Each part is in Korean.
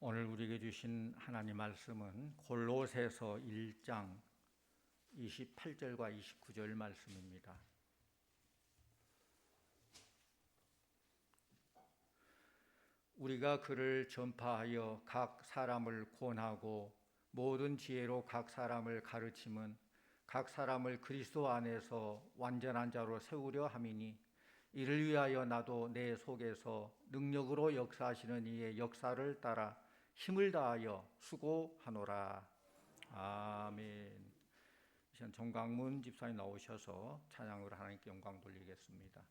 오늘 우리에게 주신 하나님 말씀은 골로새서 1장 28절과 29절 말씀입니다. 우리가 그를 전파하여 각 사람을 권하고 모든 지혜로 각 사람을 가르침은 각 사람을 그리스도 안에서 완전한 자로 세우려 함이니 이를 위하여 나도 내 속에서 능력으로 역사하시는 이의 역사를 따라 힘을 다하여 수고하노라. 아멘. 이제 정광문 집사님 나오셔서 찬양으로 하나님께 영광 돌리겠습니다.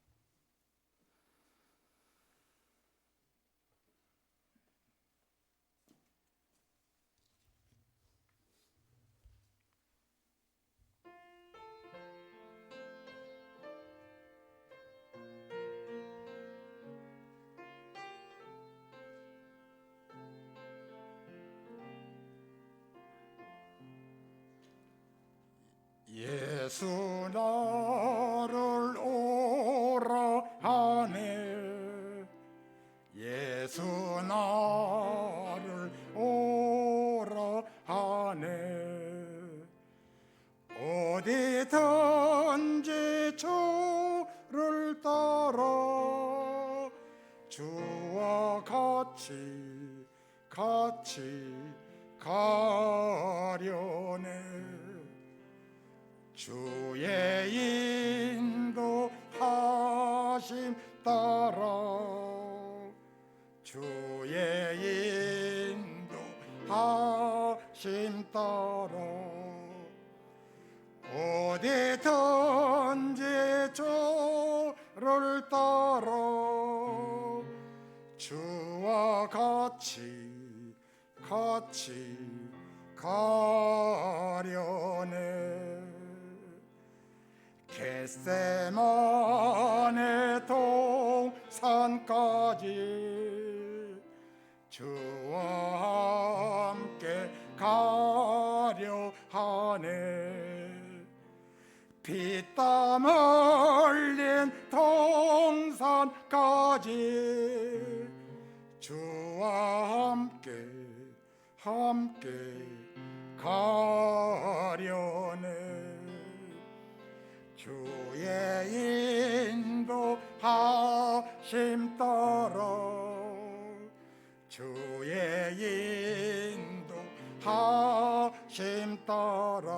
예수 나를 오라 하네. 예수 나를 오라 하네. 어디든지 주를 따라 주와 같이 가려네. 주의 인도하심 따라 주의 인도하심 따라 어디든지 주를 따라 주와 같이 가려네. 겟세마네 동산까지 주와 함께 가려 하네. 피땀 흘린 동산까지 주와 함께 가려네. 주의 인도하심 따라 주의 인도하심 따라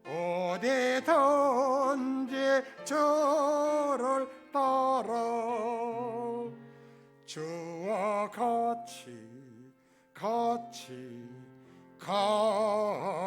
어디든지 주를 따라 주와 같이 가려네.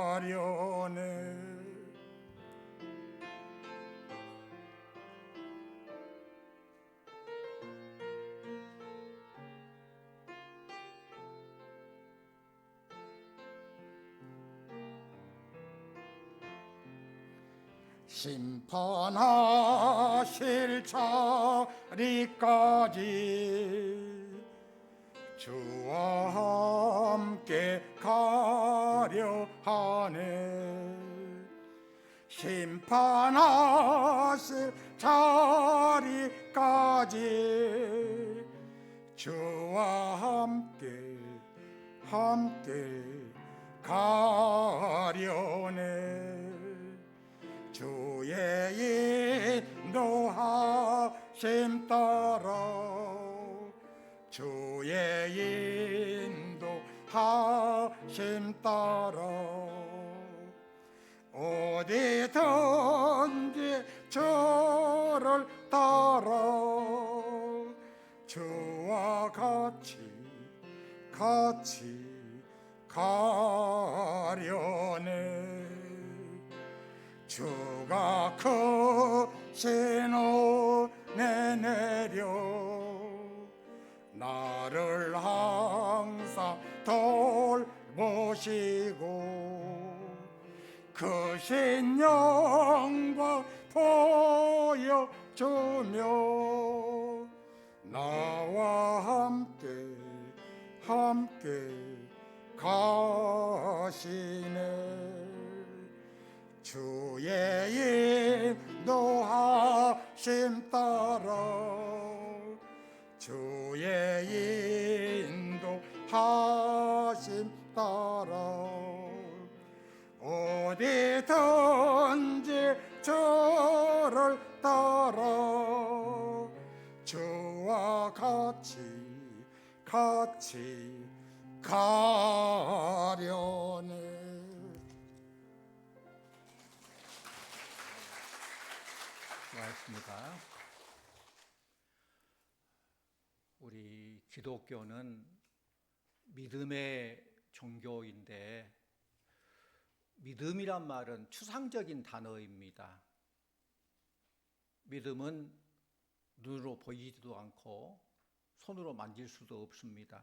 심판하실 자리까지 주와 함께 가려 하네. 심판하실 자리까지 주와 함께 가려네. 주의 인도하심 따라 주의 인도하심 따라 어디든지 주를 따라 주와 같이 가려네. 주가 크신 은혜 내려 나를 항상 돌보시고 크신 영광 보여주며 나와 함께 가시네. 주의 인도하심 따라 주의 하심 따라 어디든지 저를 따라 저와 같이 가려네. 수고하셨습니다. 우리 기독교는 믿음의 종교인데 믿음이란 말은 추상적인 단어입니다. 믿음은 눈으로 보이지도 않고 손으로 만질 수도 없습니다.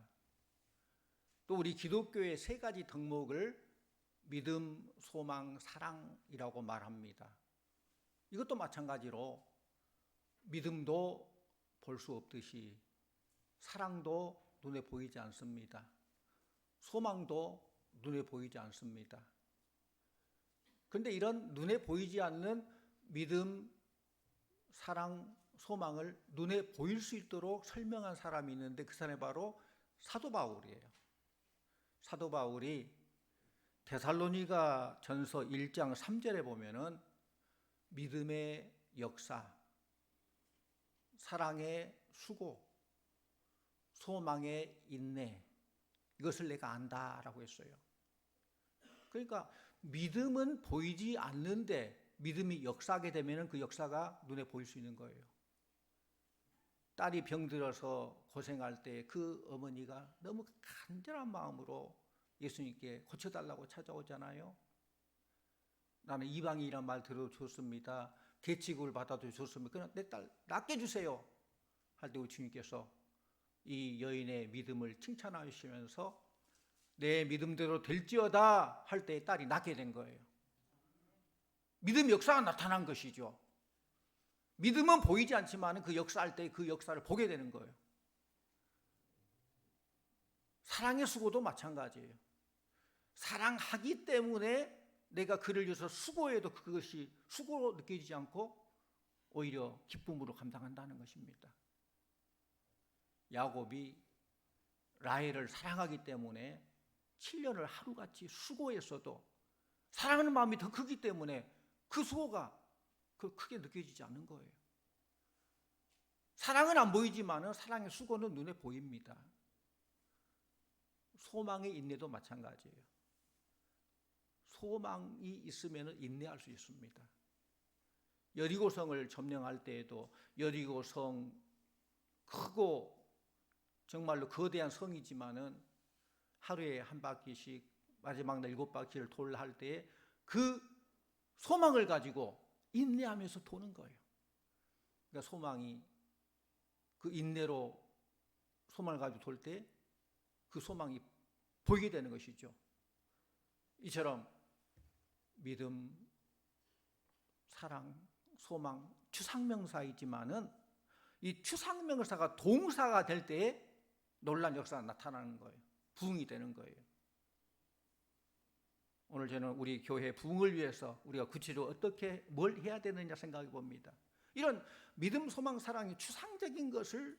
또 우리 기독교의 세 가지 덕목을 믿음, 소망, 사랑이라고 말합니다. 이것도 마찬가지로 믿음도 볼 수 없듯이 사랑도 눈에 보이지 않습니다. 소망도 눈에 보이지 않습니다. 그런데 이런 눈에 보이지 않는 믿음, 사랑, 소망을 눈에 보일 수 있도록 설명한 사람이 있는데 그 사람이 바로 사도 바울이에요. 사도 바울이 데살로니가 전서 1장 3절에 보면은 믿음의 역사, 사랑의 수고, 소망의 인내, 이것을 내가 안다라고 했어요. 그러니까 믿음은 보이지 않는데 믿음이 역사하게 되면 그 역사가 눈에 보일 수 있는 거예요. 딸이 병들어서 고생할 때 그 어머니가 너무 간절한 마음으로 예수님께 고쳐달라고 찾아오잖아요. 나는 이방인이란 말 들어도 좋습니다. 계치급을 받아도 좋습니다. 그냥 내 딸 낫게 주세요. 할 때 우리 주님께서 이 여인의 믿음을 칭찬하시면서 내 믿음대로 될지어다 할 때 딸이 낫게 된 거예요. 믿음의 역사가 나타난 것이죠. 믿음은 보이지 않지만 그 역사할 때 그 역사를 보게 되는 거예요. 사랑의 수고도 마찬가지예요. 사랑하기 때문에 내가 그를 위해서 수고해도 그것이 수고로 느껴지지 않고 오히려 기쁨으로 감당한다는 것입니다. 야곱이 라헬을 사랑하기 때문에 7년을 하루같이 수고했어도 사랑하는 마음이 더 크기 때문에 그 수고가 크게 느껴지지 않는 거예요. 사랑은 안 보이지만 사랑의 수고는 눈에 보입니다. 소망의 인내도 마찬가지예요. 소망이 있으면 인내할 수 있습니다. 여리고성을 점령할 때에도 여리고성 크고 정말로 거대한 성이지만은 하루에 한 바퀴씩 마지막 날 7바퀴를 돌 할 때에 그 소망을 가지고 인내하면서 도는 거예요. 그러니까 소망이 그 인내로 소망을 가지고 돌 때 그 소망이 보이게 되는 것이죠. 이처럼 믿음, 사랑, 소망, 추상명사이지만은 이 추상명사가 동사가 될 때에 놀라운 역사가 나타나는 거예요. 부흥이 되는 거예요. 오늘 저는 우리 교회 부흥을 위해서 우리가 구체적으로 어떻게 뭘 해야 되느냐 생각해 봅니다. 이런 믿음, 소망, 사랑이 추상적인 것을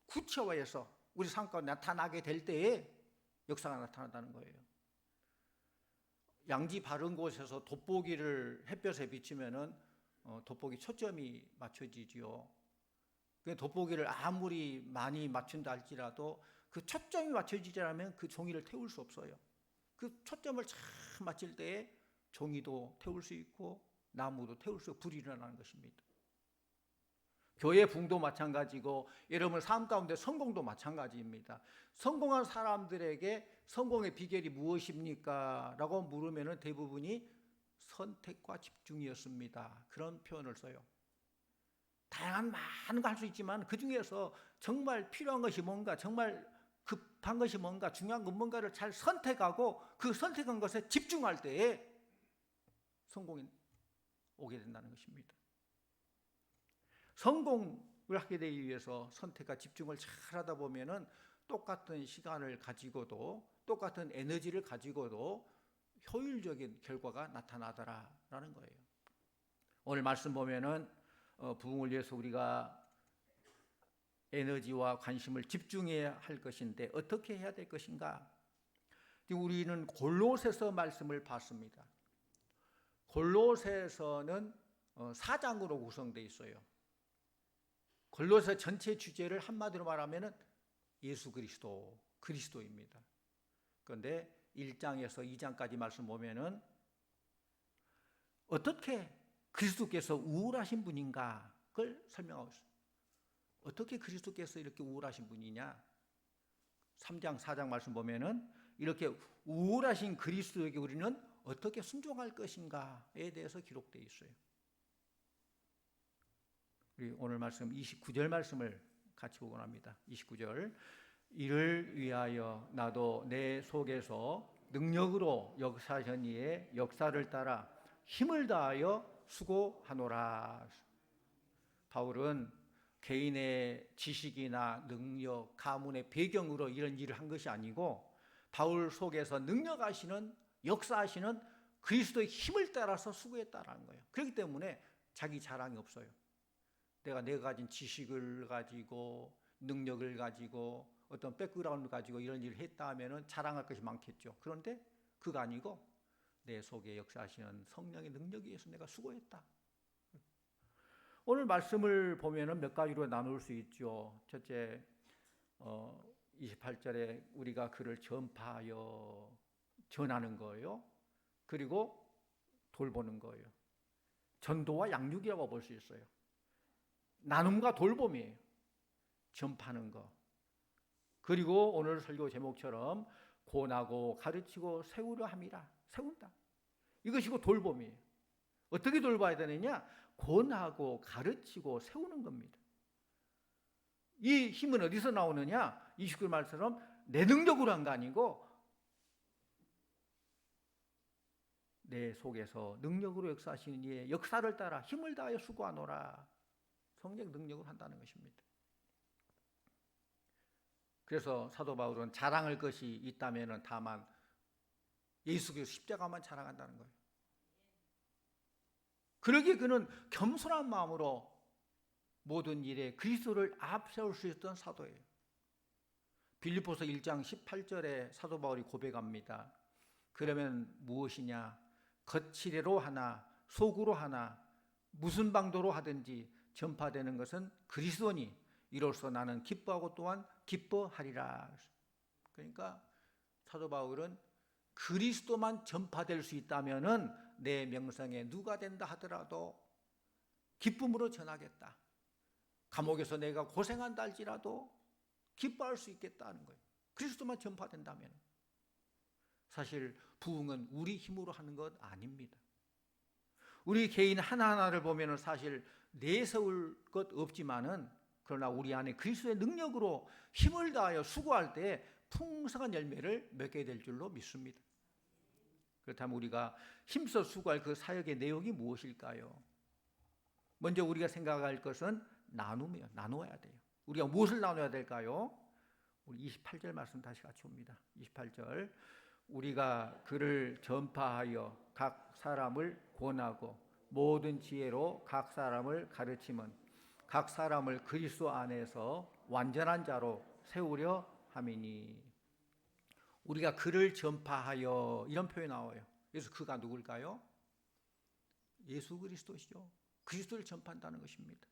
구체화해서 우리 삶 가운데 나타나게 될 때에 역사가 나타난다는 거예요. 양지 바른 곳에서 돋보기를 햇볕에 비치면은 돋보기 초점이 맞춰지지요. 그 돋보기를 아무리 많이 맞춘다 할지라도 그 초점이 맞춰지지 않으면 그 종이를 태울 수 없어요. 그 초점을 잘 맞출 때에 종이도 태울 수 있고 나무도 태울 수 있고 불이 일어나는 것입니다. 교회 부흥도 마찬가지고 여러분 삶 가운데 성공도 마찬가지입니다. 성공한 사람들에게 성공의 비결이 무엇입니까? 라고 물으면 대부분이 선택과 집중이었습니다. 그런 표현을 써요. 다양한 많은 거 할 수 있지만 그 중에서 정말 필요한 것이 뭔가, 정말 급한 것이 뭔가, 중요한 건 뭔가를 잘 선택하고 그 선택한 것에 집중할 때에 성공이 오게 된다는 것입니다. 성공을 하게 되기 위해서 선택과 집중을 잘 하다 보면은 똑같은 시간을 가지고도 똑같은 에너지를 가지고도 효율적인 결과가 나타나더라라는 거예요. 오늘 말씀 보면은 부흥을 위해서 우리가 에너지와 관심을 집중해야 할 것인데 어떻게 해야 될 것인가? 우리는 골로새서 말씀을 봤습니다. 골로새서는 4장으로 구성되어 있어요. 골로새 전체 주제를 한마디로 말하면 예수 그리스도입니다. 그런데 1장에서 2장까지 말씀 보면은 어떻게 그리스도께서 우월하신 분인가 그걸 설명하고 있어요. 어떻게 그리스도께서 이렇게 우월하신 분이냐? 3장, 4장 말씀 보면은 이렇게 우월하신 그리스도에게 우리는 어떻게 순종할 것인가에 대해서 기록되어 있어요. 우리 오늘 말씀 29절 말씀을 같이 보곤 합니다. 29절. 이를 위하여 나도 내 속에서 능력으로 역사하시니의 역사를 따라 힘을 다하여 수고하노라. 바울은 개인의 지식이나 능력, 가문의 배경으로 이런 일을 한 것이 아니고 바울 속에서 능력하시는, 역사하시는 그리스도의 힘을 따라서 수고했다라는 거예요. 그렇기 때문에 자기 자랑이 없어요. 내가 가진 지식을 가지고 능력을 가지고 어떤 백그라운드를 가지고 이런 일을 했다 하면은 자랑할 것이 많겠죠. 그런데 그거 아니고 내 속에 역사하시는 성령의 능력에 의해서 내가 수고했다. 오늘 말씀을 보면은 몇 가지로 나눌 수 있죠. 첫째, 28절에 우리가 그를 전파하여 전하는 거예요. 그리고 돌보는 거예요. 전도와 양육이라고 볼 수 있어요. 나눔과 돌봄이에요. 전파하는 거. 그리고 오늘 설교 제목처럼 권하고 가르치고 세우려 함이라. 세운다. 이것이고 돌봄이에요. 어떻게 돌봐야 되느냐? 권하고 가르치고 세우는 겁니다. 이 힘은 어디서 나오느냐? 29절 말처럼 내 능력으로 한 거 아니고 내 속에서 능력으로 역사하시는 이의 역사를 따라 힘을 다하여 수고하노라. 성령 능력으로 한다는 것입니다. 그래서 사도 바울은 자랑할 것이 있다면 다만 예수 그리스도 십자가만 자랑한다는 거예요. 그러기에 그는 겸손한 마음으로 모든 일에 그리스도를 앞세울 수 있었던 사도예요. 빌립보서 1장 18절에 사도 바울이 고백합니다. 그러면 무엇이냐? 겉이래로 하나 속으로 하나 무슨 방도로 하든지 전파되는 것은 그리스도니 이로써 나는 기뻐하고 또한 기뻐하리라. 그러니까 사도 바울은 그리스도만 전파될 수 있다면은 내 명성에 누가 된다 하더라도 기쁨으로 전하겠다. 감옥에서 내가 고생한다 할지라도 기뻐할 수 있겠다는 거예요. 그리스도만 전파된다면. 사실 부흥은 우리 힘으로 하는 것 아닙니다. 우리 개인 하나하나를 보면 사실 내세울 것 없지만은 그러나 우리 안에 그리스도의 능력으로 힘을 다하여 수고할 때 풍성한 열매를 맺게 될 줄로 믿습니다. 그렇다면 우리가 힘써 수고할 그 사역의 내용이 무엇일까요? 먼저 우리가 생각할 것은 나눔이에요. 나누어야 돼요. 우리가 무엇을 나눠야 될까요? 우리 28절 말씀 다시 같이 봅니다. 28절. 우리가 그를 전파하여 각 사람을 권하고 모든 지혜로 각 사람을 가르치면 각 사람을 그리스도 안에서 완전한 자로 세우려 함이니. 우리가 그를 전파하여 이런 표현이 나와요. 그래서 그가 누굴까요? 예수 그리스도시죠. 그리스도를 전파한다는 것입니다.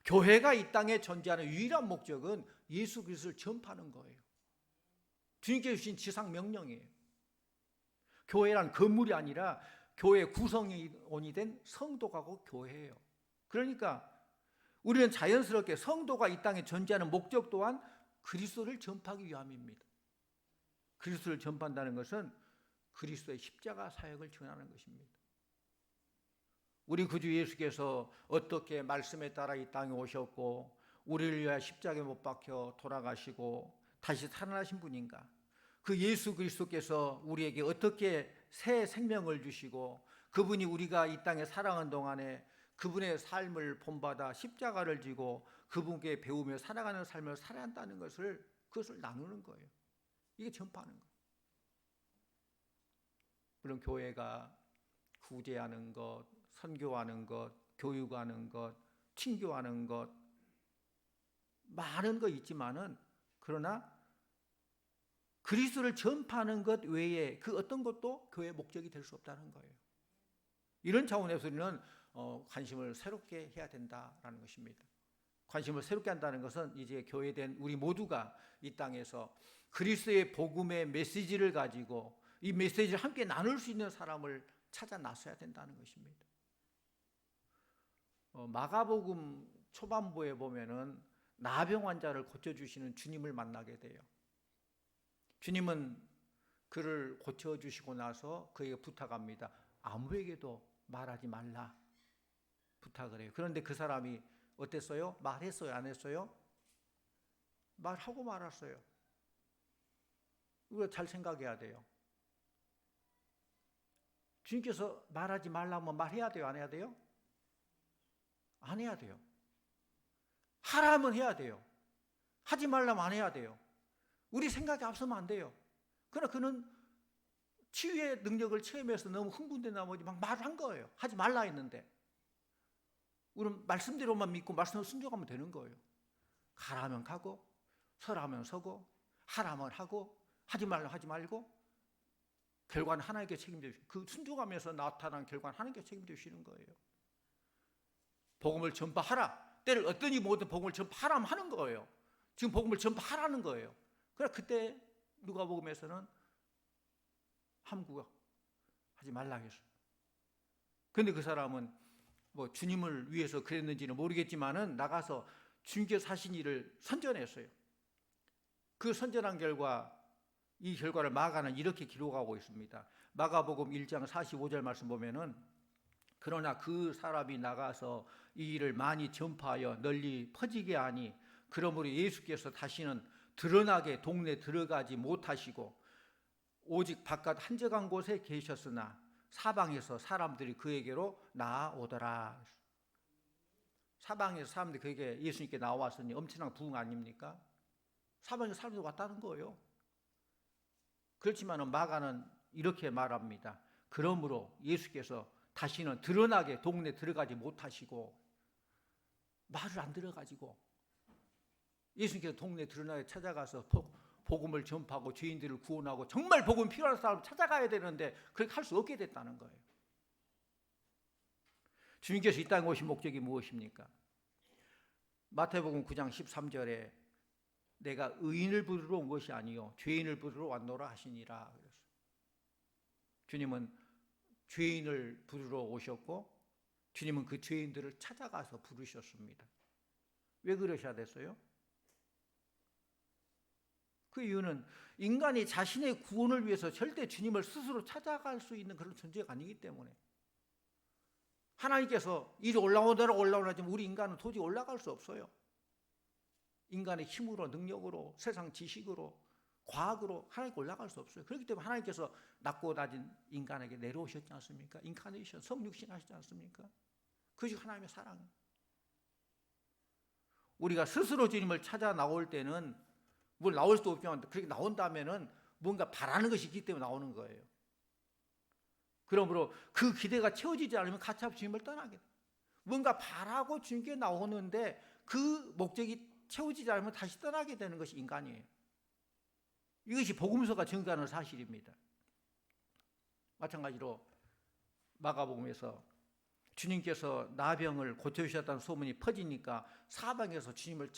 교회가 이 땅에 존재하는 유일한 목적은 예수 그리스도를 전파하는 거예요. 주님께서 주신 지상 명령이에요. 교회란 건물이 아니라 교회 구성원이 된 성도가고 교회예요. 그러니까 우리는 자연스럽게 성도가 이 땅에 존재하는 목적 또한 그리스도를 전파하기 위함입니다. 그리스도를 전파한다는 것은 그리스도의 십자가 사역을 전하는 것입니다. 우리 구주 예수께서 어떻게 말씀에 따라 이 땅에 오셨고 우리를 위하여 십자가에 못 박혀 돌아가시고 다시 살아나신 분인가? 그 예수 그리스도께서 우리에게 어떻게 새 생명을 주시고 그분이 우리가 이 땅에 살아가는 동안에 그분의 삶을 본받아 십자가를 지고 그분께 배우며 살아가는 삶을 살아야 한다는 그것을 나누는 거예요. 이게 전파하는 거예요. 물론 교회가 구제하는 것, 선교하는 것, 교육하는 것, 친교하는 것 많은 거 있지만은 그러나 그리스도를 전파하는 것 외에 그 어떤 것도 교회의 목적이 될 수 없다는 거예요. 이런 차원에서 우리는 관심을 새롭게 해야 된다라는 것입니다. 관심을 새롭게 한다는 것은 이제 교회된 우리 모두가 이 땅에서 그리스도의 복음의 메시지를 가지고 이 메시지를 함께 나눌 수 있는 사람을 찾아 나서야 된다는 것입니다. 마가복음 초반부에 보면은 나병 환자를 고쳐주시는 주님을 만나게 돼요. 주님은 그를 고쳐주시고 나서 그에게 부탁합니다. 아무에게도 말하지 말라 부탁을 해요. 그런데 그 사람이 어땠어요? 말했어요? 안 했어요? 말하고 말았어요. 우리가 잘 생각해야 돼요. 주님께서 말하지 말라면 말해야 돼요? 안 해야 돼요? 안 해야 돼요. 하라면 해야 돼요. 하지 말라면 안 해야 돼요. 우리 생각이 앞서면 안 돼요. 그러나 그는 치유의 능력을 체험해서 너무 흥분된 나머지 막 말을 한 거예요. 하지 말라 했는데 우리는 말씀대로만 믿고 말씀을 순종하면 되는 거예요. 가라면 가고 서라면 서고 하라면 하고 하지 말라면 하지 말고 결과는 하나님께 책임져 주시고 그 순종하면서 나타난 결과는 하나님께 책임져 주시는 거예요. 복음을 전파하라. 때를 어떠니 모든 복음을 전파하라면 하는 거예요. 지금 복음을 전파하라는 거예요. 그러나 그때 누가복음에서는 함구가 하지 말라 했어요. 그런데 그 사람은 뭐 주님을 위해서 그랬는지는 모르겠지만은 나가서 주님께서 하신 일을 선전했어요. 그 선전한 결과 이 결과를 마가는 이렇게 기록하고 있습니다. 마가복음 1장 45절 말씀 보면은 그러나 그 사람이 나가서 이 일을 많이 전파하여 널리 퍼지게 하니 그러므로 예수께서 다시는 드러나게 동네 들어가지 못하시고 오직 바깥 한적한 곳에 계셨으나 사방에서 사람들이 그에게로 나아오더라. 사방에서 사람들이 그에게 예수님께 나왔으니 엄청난 부흥 아닙니까? 사방에서 사람들이 왔다는 거예요. 그렇지만 마가는 이렇게 말합니다. 그러므로 예수께서 다시는 드러나게 동네 들어가지 못하시고 말을 안 들어가지고 예수님께서 동네 드러나게 찾아가서 복음을 전파하고 죄인들을 구원하고 정말 복음 필요한 사람을 찾아가야 되는데 그렇게 할 수 없게 됐다는 거예요. 주님께서 이 땅에 오신 목적이 무엇입니까? 마태복음 9장 13절에 내가 의인을 부르러 온 것이 아니요 죄인을 부르러 왔노라 하시니라. 주님은 죄인을 부르러 오셨고 주님은 그 죄인들을 찾아가서 부르셨습니다. 왜 그러셔야 됐어요? 그 이유는 인간이 자신의 구원을 위해서 절대 주님을 스스로 찾아갈 수 있는 그런 존재가 아니기 때문에 하나님께서 이리 올라오더라 올라오라지만 우리 인간은 도저히 올라갈 수 없어요. 인간의 힘으로 능력으로 세상 지식으로 과학으로 하나님께 올라갈 수 없어요. 그렇기 때문에 하나님께서 낮고 낮은 인간에게 내려오셨지 않습니까? 인카네이션 성육신 하시지 않습니까? 그것이 하나님의 사랑이에요. 우리가 스스로 주님을 찾아 나올 때는 뭘 나올 수도 없지만 그렇게 나온다면은 뭔가 바라는 것이 있기 때문에 나오는 거예요. 그러므로 그 기대가 채워지지 않으면 가차없이 주님을 떠나게 돼요. 뭔가 바라고 주님께 나오는데 그 목적이 채워지지 않으면 다시 떠나게 되는 것이 인간이에요. 이것이 복음서가 증거하는 사실입니다. 마찬가지로 마가복음에서 주님께서 나병을 고쳐주셨다는 소문이 퍼지니까 사방에서 주님을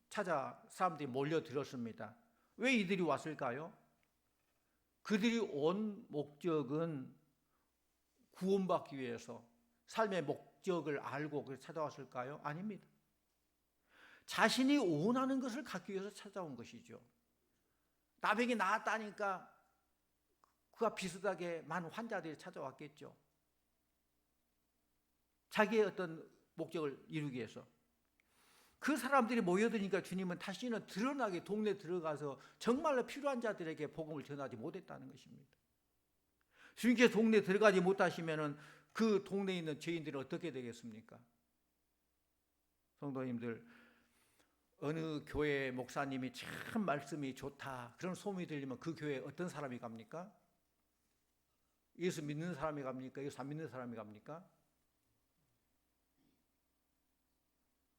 찾아 사람들이 몰려들었습니다. 왜 이들이 왔을까요? 그들이 온 목적은 구원받기 위해서 삶의 목적을 알고 그래서 찾아왔을까요? 아닙니다. 자신이 원하는 것을 갖기 위해서 찾아온 것이죠. 나병이 나았다니까 그와 비슷하게 많은 환자들이 찾아왔겠죠. 자기의 어떤 목적을 이루기 위해서. 그 사람들이 모여드니까 주님은 다시는 드러나게 동네에 들어가서 정말로 필요한 자들에게 복음을 전하지 못했다는 것입니다. 주님께서 동네에 들어가지 못하시면 그 동네에 있는 죄인들은 어떻게 되겠습니까? 성도님들, 어느 교회 목사님이 참 말씀이 좋다 그런 소문이 들리면 그 교회에 어떤 사람이 갑니까? 예수 믿는 사람이 갑니까? 예수 안 믿는 사람이 갑니까?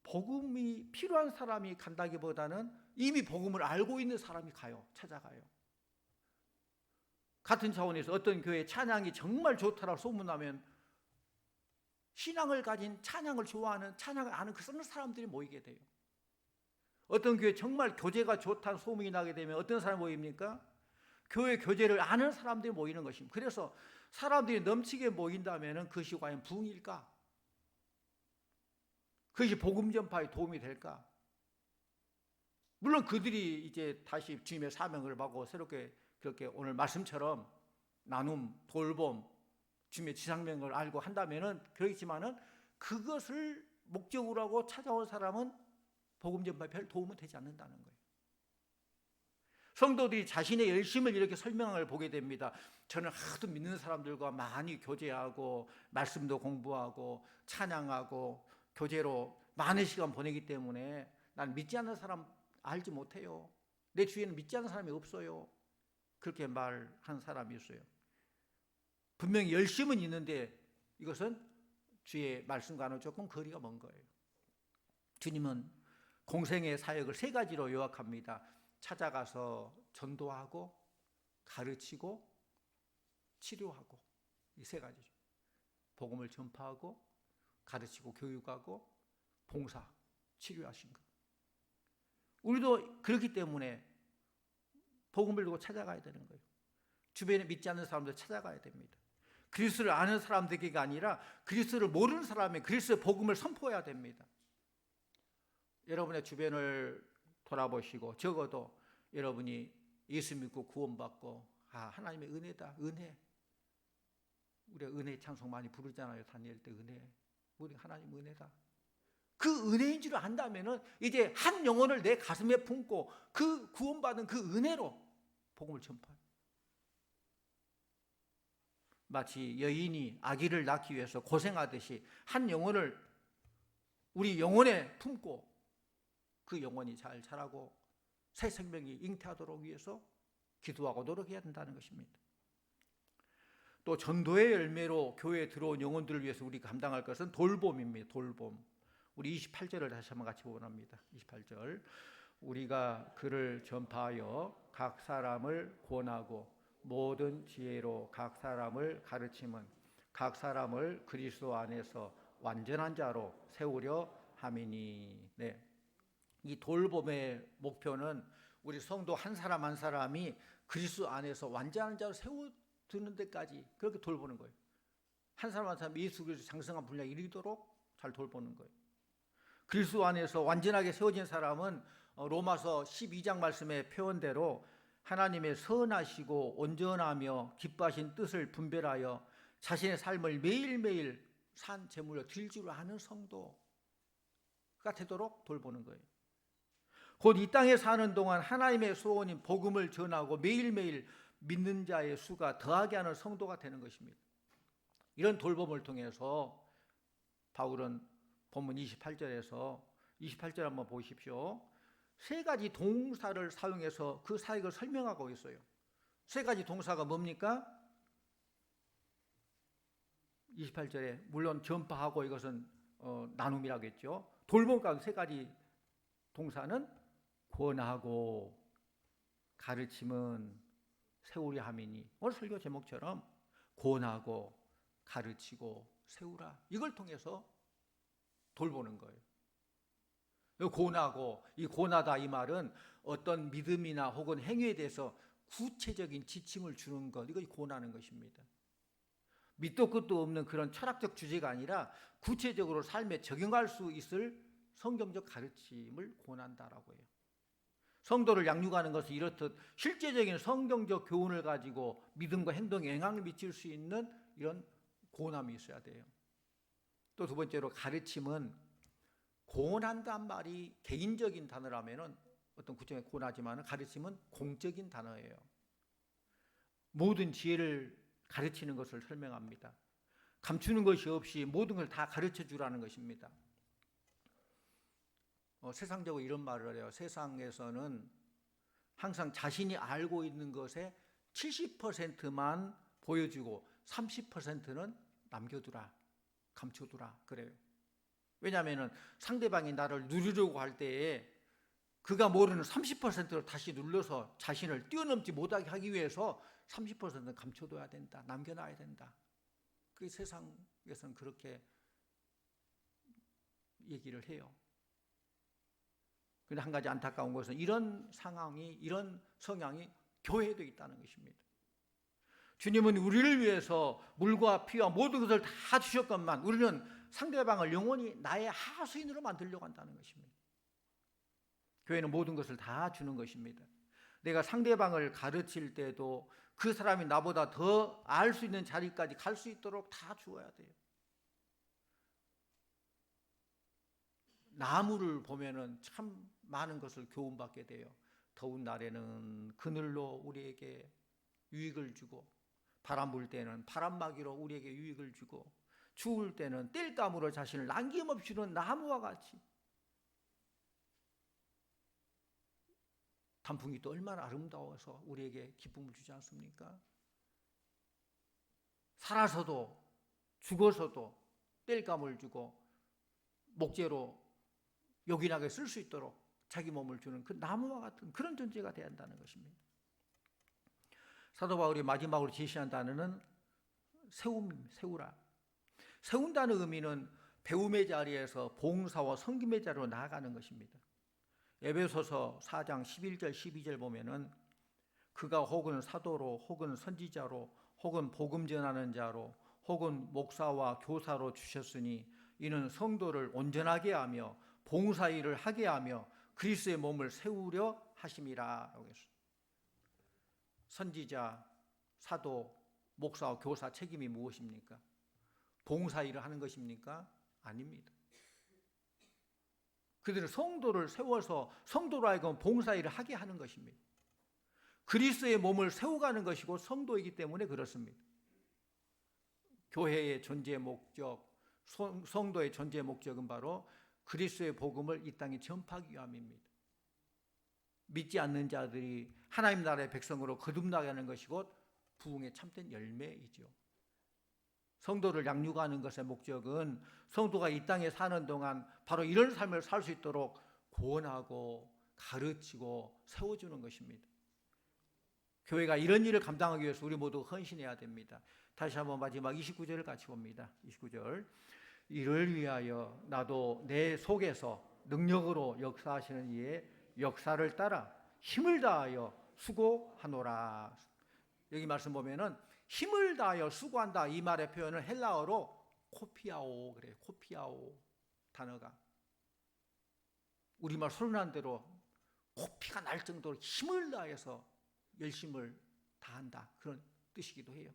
복음이 필요한 사람이 간다기보다는 이미 복음을 알고 있는 사람이 가요. 찾아가요. 같은 차원에서 어떤 교회 찬양이 정말 좋다라고 소문나면 신앙을 가진, 찬양을 좋아하는, 찬양을 아는 그 사람들이 모이게 돼요. 어떤 교회 정말 교제가 좋다는 소문이 나게 되면 어떤 사람이 모입니까? 교회 교제를 아는 사람들이 모이는 것입니다. 그래서 사람들이 넘치게 모인다면 그것이 과연 부흥일까? 그것이 복음 전파에 도움이 될까? 물론 그들이 이제 다시 주님의 사명을 받고 새롭게 그렇게 오늘 말씀처럼 나눔, 돌봄, 주님의 지상명을 알고 한다면은 그렇지만은 그것을 목적으로 하고 찾아온 사람은 복음 전파에 별 도움은 되지 않는다는 거예요. 성도들이 자신의 열심을 이렇게 설명한 걸 보게 됩니다. 저는 하도 믿는 사람들과 많이 교제하고 말씀도 공부하고 찬양하고 교제로 많은 시간 보내기 때문에 난 믿지 않는 사람 알지 못해요. 내 주위에는 믿지 않는 사람이 없어요. 그렇게 말한 사람이 있어요. 분명히 열심은 있는데 이것은 주의 말씀과는 조금 거리가 먼 거예요. 주님은 공생의 사역을 세 가지로 요약합니다. 찾아가서 전도하고 가르치고 치료하고, 이 세 가지죠. 복음을 전파하고 가르치고 교육하고 봉사, 치료하신 것. 우리도 그렇기 때문에 복음을 두고 찾아가야 되는 거예요. 주변에 믿지 않는 사람들 찾아가야 됩니다. 그리스도를 아는 사람들에게가 아니라 그리스도를 모르는 사람의 그리스도의 복음을 선포해야 됩니다. 여러분의 주변을 돌아보시고 적어도 여러분이 예수 믿고 구원받고 하나님의 은혜다, 은혜. 우리가 은혜 찬송 많이 부르잖아요. 다니엘 때 은혜. 우리 하나님 은혜다. 그 은혜인 줄 안다면은 이제 한 영혼을 내 가슴에 품고 그 구원받은 그 은혜로 복음을 전파해요. 마치 여인이 아기를 낳기 위해서 고생하듯이 한 영혼을 우리 영혼에 품고 그 영혼이 잘 자라고 새 생명이 잉태하도록 위해서 기도하고 노력해야 된다는 것입니다. 또 전도의 열매로 교회에 들어온 영혼들을 위해서 우리가 감당할 것은 돌봄입니다. 돌봄. 우리 28절을 다시 한번 같이 원합니다. 28절. 우리가 그를 전파하여 각 사람을 권하고 모든 지혜로 각 사람을 가르침은 각 사람을 그리스도 안에서 완전한 자로 세우려 함이니. 네. 이 돌봄의 목표는 우리 성도 한 사람 한 사람이 그리스도 안에서 완전한 자로 세워두는 데까지 그렇게 돌보는 거예요. 한 사람 한 사람 예수 그리스도 장성한 분량에 이르도록 잘 돌보는 거예요. 그리스도 안에서 완전하게 세워진 사람은 로마서 12장 말씀의 표현대로 하나님의 선하시고 온전하며 기뻐하신 뜻을 분별하여 자신의 삶을 매일매일 산 제물로 드릴 줄 아는 성도가 되도록 돌보는 거예요. 곧 이 땅에 사는 동안 하나님의 소원인 복음을 전하고 매일매일 믿는 자의 수가 더하게 하는 성도가 되는 것입니다. 이런 돌봄을 통해서 바울은 본문 28절에서 28절 한번 보십시오. 세 가지 동사를 사용해서 그 사역을 설명하고 있어요. 세 가지 동사가 뭡니까? 28절에 물론 전파하고 이것은 나눔이라고 했죠. 돌봄과 세 가지 동사는 권하고 가르침은 세우려 함이니, 오늘 설교 제목처럼 권하고 가르치고 세우라, 이걸 통해서 돌보는 거예요. 권하고, 이 권하다 이 말은 어떤 믿음이나 혹은 행위에 대해서 구체적인 지침을 주는 것, 이걸 권하는 것입니다. 밑도 끝도 없는 그런 철학적 주제가 아니라 구체적으로 삶에 적용할 수 있을 성경적 가르침을 권한다라고 해요. 성도를 양육하는 것은 이렇듯 실제적인 성경적 교훈을 가지고 믿음과 행동에 영향을 미칠 수 있는 이런 권함이 있어야 돼요. 또 두 번째로 가르침은, 권한다는 말이 개인적인 단어라면은 어떤 구체적인 권하지만 가르침은 공적인 단어예요. 모든 지혜를 가르치는 것을 설명합니다. 감추는 것이 없이 모든 걸 다 가르쳐 주라는 것입니다. 세상적으로 이런 말을 해요. 세상에서는 항상 자신이 알고 있는 것의 70%만 보여주고 30%는 남겨두라, 감춰두라 그래요. 왜냐하면 상대방이 나를 누리려고 할 때에 그가 모르는 30%를 다시 눌러서 자신을 뛰어넘지 못하게 하기 위해서 30%는 감춰둬야 된다. 남겨놔야 된다. 그 세상에서는 그렇게 얘기를 해요. 그런데 한 가지 안타까운 것은 이런 상황이, 이런 성향이 교회에도 있다는 것입니다. 주님은 우리를 위해서 물과 피와 모든 것을 다 주셨건만 우리는 상대방을 영원히 나의 하수인으로 만들려고 한다는 것입니다. 교회는 모든 것을 다 주는 것입니다. 내가 상대방을 가르칠 때도 그 사람이 나보다 더 알 수 있는 자리까지 갈 수 있도록 다 주어야 돼요. 나무를 보면은 참 많은 것을 교훈받게 돼요. 더운 날에는 그늘로 우리에게 유익을 주고, 바람 불 때는 바람막이로 우리에게 유익을 주고, 추울 때는 땔감으로 자신을 남김없이 주는 나무와 같이, 단풍이 또 얼마나 아름다워서 우리에게 기쁨을 주지 않습니까? 살아서도 죽어서도 땔감을 주고 목재로 요긴하게 쓸 수 있도록 자기 몸을 주는 그 나무와 같은 그런 존재가 되어야 한다는 것입니다. 사도 바울이 마지막으로 제시한 단어는 세우라. 세운다는 의미는 배움의 자리에서 봉사와 섬김의 자리로 나아가는 것입니다. 에베소서 4장 11절 12절 보면은 그가 혹은 사도로 혹은 선지자로 혹은 복음 전하는 자로 혹은 목사와 교사로 주셨으니 이는 성도를 온전하게 하며 봉사 일을 하게 하며 그리스도의 몸을 세우려 하심이라. 선지자, 사도, 목사와 교사 책임이 무엇입니까? 봉사 일을 하는 것입니까? 아닙니다. 그들은 성도를 세워서 성도로 하여금 봉사 일을 하게 하는 것입니다. 그리스도의 몸을 세워가는 것이고 성도이기 때문에 그렇습니다. 교회의 존재 목적, 성도의 존재 목적은 바로 그리스도의 복음을 이 땅에 전파하기 위함입니다. 믿지 않는 자들이 하나님 나라의 백성으로 거듭나게 하는 것이 곧 부흥의 참된 열매이죠. 성도를 양육하는 것의 목적은 성도가 이 땅에 사는 동안 바로 이런 삶을 살 수 있도록 구원하고 가르치고 세워주는 것입니다. 교회가 이런 일을 감당하기 위해서 우리 모두 헌신해야 됩니다. 다시 한번 마지막 29절을 같이 봅니다. 29절. 이를 위하여 나도 내 속에서 능력으로 역사하시는 이의 역사를 따라 힘을 다하여 수고하노라. 여기 말씀 보면은 힘을 다하여 수고한다 이 말의 표현을 헬라어로 코피아오 그래요. 코피아오 단어가 우리말 소리난 대로 코피가 날 정도로 힘을 다해서 열심을 다한다 그런 뜻이기도 해요.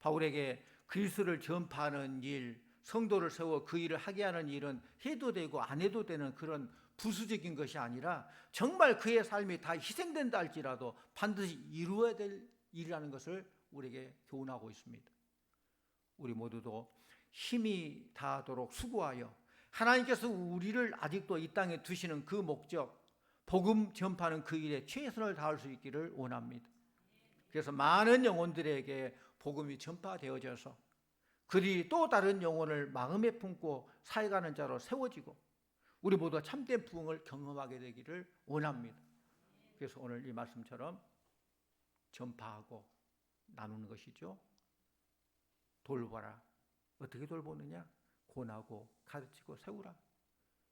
바울에게 그리스도를 전파하는 일, 성도를 세워 그 일을 하게 하는 일은 해도 되고 안 해도 되는 그런 부수적인 것이 아니라 정말 그의 삶이 다 희생된다 할지라도 반드시 이루어야 될 일이라는 것을 우리에게 교훈하고 있습니다. 우리 모두도 힘이 다하도록 수고하여 하나님께서 우리를 아직도 이 땅에 두시는 그 목적, 복음 전파하는 그 일에 최선을 다할 수 있기를 원합니다. 그래서 많은 영혼들에게 복음이 전파되어져서 그들이 또 다른 영혼을 마음에 품고 살아가는 자로 세워지고 우리 모두가 참된 부흥을 경험하게 되기를 원합니다. 그래서 오늘 이 말씀처럼 전파하고 나누는 것이죠. 돌봐라. 어떻게 돌보느냐? 권하고 가르치고 세우라.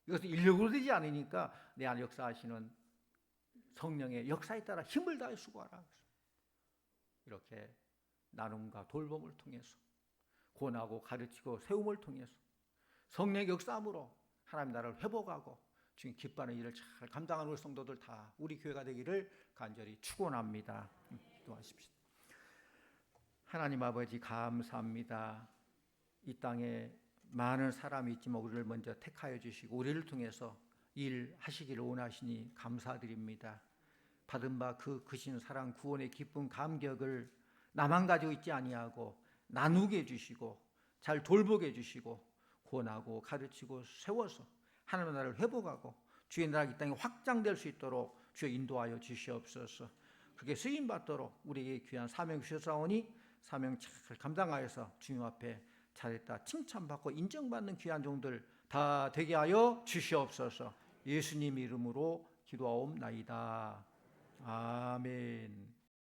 이것은 인력으로 되지 않으니까 내 안에 역사하시는 성령의 역사에 따라 힘을 다해 수고하라. 이렇게 나눔과 돌봄을 통해서 권하고 가르치고 세움을 통해서 성령의 역사함으로 하나님 나라를 회복하고 주님 기뻐하는 일을 잘 감당하는 우리 성도들 다 우리 교회가 되기를 간절히 축원합니다. 기도하십시오. 하나님 아버지 감사합니다. 이 땅에 많은 사람이 있지만 우리를 먼저 택하여 주시고 우리를 통해서 일하시기를 원하시니 감사드립니다. 받은 바 그 크신 사랑 구원의 기쁨 감격을 나만 가지고 있지 아니하고 나누게 해주시고 잘 돌보게 해주시고 권하고 가르치고 세워서 하나님의 나라를 회복하고 주의 나라가 이 땅에 확장될 수 있도록 주여 인도하여 주시옵소서. 그렇게 쓰임받도록 우리에게 귀한 사명 주셨사오니 사명 잘 감당하여서 주님 앞에 잘했다 칭찬받고 인정받는 귀한 종들 다 되게 하여 주시옵소서. 예수님 이름으로 기도하옵나이다. 아멘.